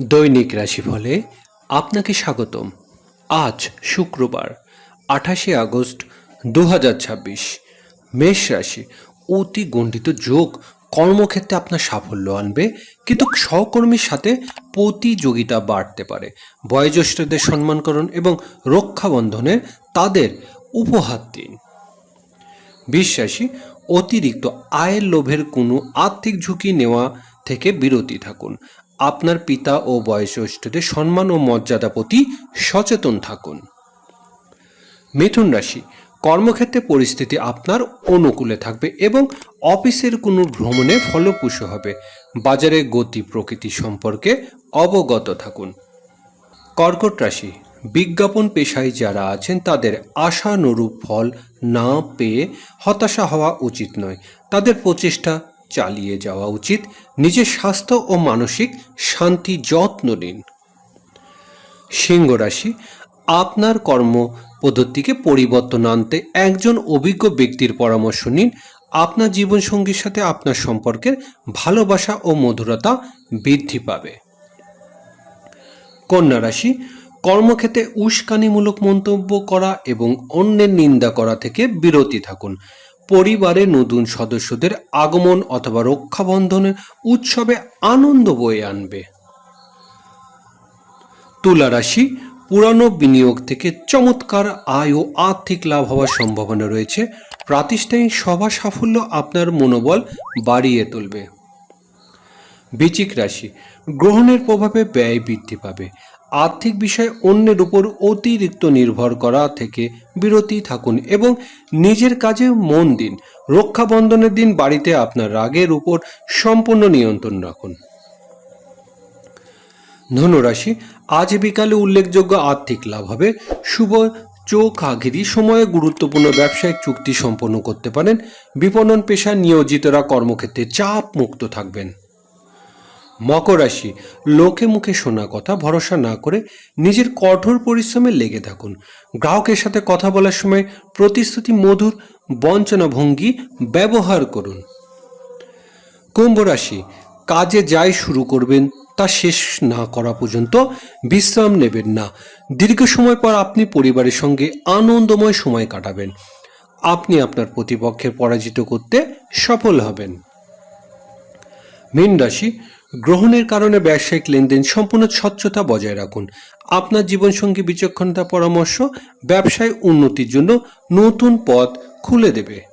দৈনিক রাশিফলে আপনাকে স্বাগতম। আজ শুক্রবার 28 আগস্ট 2026। মেষ রাশি। অতি গণ্ডিত যোগ কর্মক্ষেত্রে আপনার সাফল্য আনবে, কিন্তু সহকর্মীর সাথে প্রতিযোগিতা বাড়তে পারে। বয়োজ্যেষ্ঠদের সম্মান করুন এবং রক্ষাবন্ধনে তাদের উপহার দিন। বিশ্বাসী। অতিরিক্ত আয়ের লোভের কোনো আর্থিক ঝুঁকি নেওয়া থেকে বিরতি থাকুন। আপনার পিতা ও বয়োজ্যেষ্ঠদের সম্মান ও মর্যাদা প্রতি সচেতন থাকুন। মিথুন রাশি। কর্মক্ষেত্রে পরিস্থিতি আপনার অনুকূলে থাকবে এবং অফিসের কোনো ভ্রমণে ফলপ্রসূ হবে। বাজারের গতি প্রকৃতি সম্পর্কে অবগত থাকুন। কর্কট রাশি। বিজ্ঞাপন পেশায় যারা আছেন তাদের আশানুরূপ ফল না পেয়ে হতাশা হওয়া উচিত নয়। তাদের প্রচেষ্টা চালিয়ে যাওয়া উচিত। নিজের স্বাস্থ্য ও মানসিক শান্তি যত্ন নিন। সিংহ রাশি। আপনার কর্ম পদ্ধতিকে পরিবর্তন আনতে একজন অভিজ্ঞ ব্যক্তির পরামর্শ নিন। আপনার জীবনসঙ্গীর সাথে আপনার সম্পর্কের ভালোবাসা ও মধুরতা বৃদ্ধি পাবে। কন্যা রাশি। কর্মক্ষেত্রে উস্কানিমূলক মন্তব্য করা এবং অন্যের নিন্দা করা থেকে বিরতি থাকুন। পরিবারের নতুন সদস্যদের আগমন অথবা রক্ষাবন্ধনের উৎসবে আনন্দ বয়ে আনবে। তুলা রাশি। পুরানো বিনিয়োগ থেকে চমৎকার আয় ও আর্থিক লাভ হওয়ার সম্ভাবনা রয়েছে। প্রাতিষ্ঠানিক সভা সাফল্য আপনার মনোবল বাড়িয়ে তুলবে। বৃশ্চিক রাশি। গ্রহণের প্রভাবে ব্যয় বৃদ্ধি পাবে। আর্থিক বিষয়ে অন্যের উপর অতিরিক্ত নির্ভর করা থেকে বিরতি থাকুন এবং নিজের কাজে মন দিন। রক্ষাবন্ধনের দিন বাড়িতে আপনার রাগের উপর সম্পূর্ণ নিয়ন্ত্রণ রাখুন। ধনুরাশি। আজ বিকালে উল্লেখযোগ্য আর্থিক লাভ হবে। শুভ চোখাঘিরি সময়ে গুরুত্বপূর্ণ ব্যবসায়িক চুক্তি সম্পন্ন করতে পারেন। বিপণন পেশায় নিয়োজিতরা কর্মক্ষেত্রে চাপ মুক্ত থাকবেন। মকর রাশি। লোকে মুখে শোনা কথা ভরসা না করে নিজের কঠোর পরিশ্রমে লেগে থাকুন। গ্রাহকের সাথে কথা বলার সময় প্রতিশ্রুতি মধুর বঞ্চনা ভঙ্গি ব্যবহার করুন। কুম্ভ রাশি। কাজে যাই শুরু করবেন তা শেষ না করা পর্যন্ত বিশ্রাম নেবেন না। দীর্ঘ সময় পর আপনি পরিবারের সঙ্গে আনন্দময় সময় কাটাবেন। আপনি আপনার প্রতিপক্ষের পরাজিত করতে সফল হবেন। মীন রাশি। গ্রহণের কারণে ব্যবসায়িক লেনদেন সম্পূর্ণ স্বচ্ছতা বজায় রাখুন। আপনার জীবনসঙ্গী বিচক্ষণতা পরামর্শ ব্যবসায় উন্নতির জন্য নতুন পথ খুলে দেবে।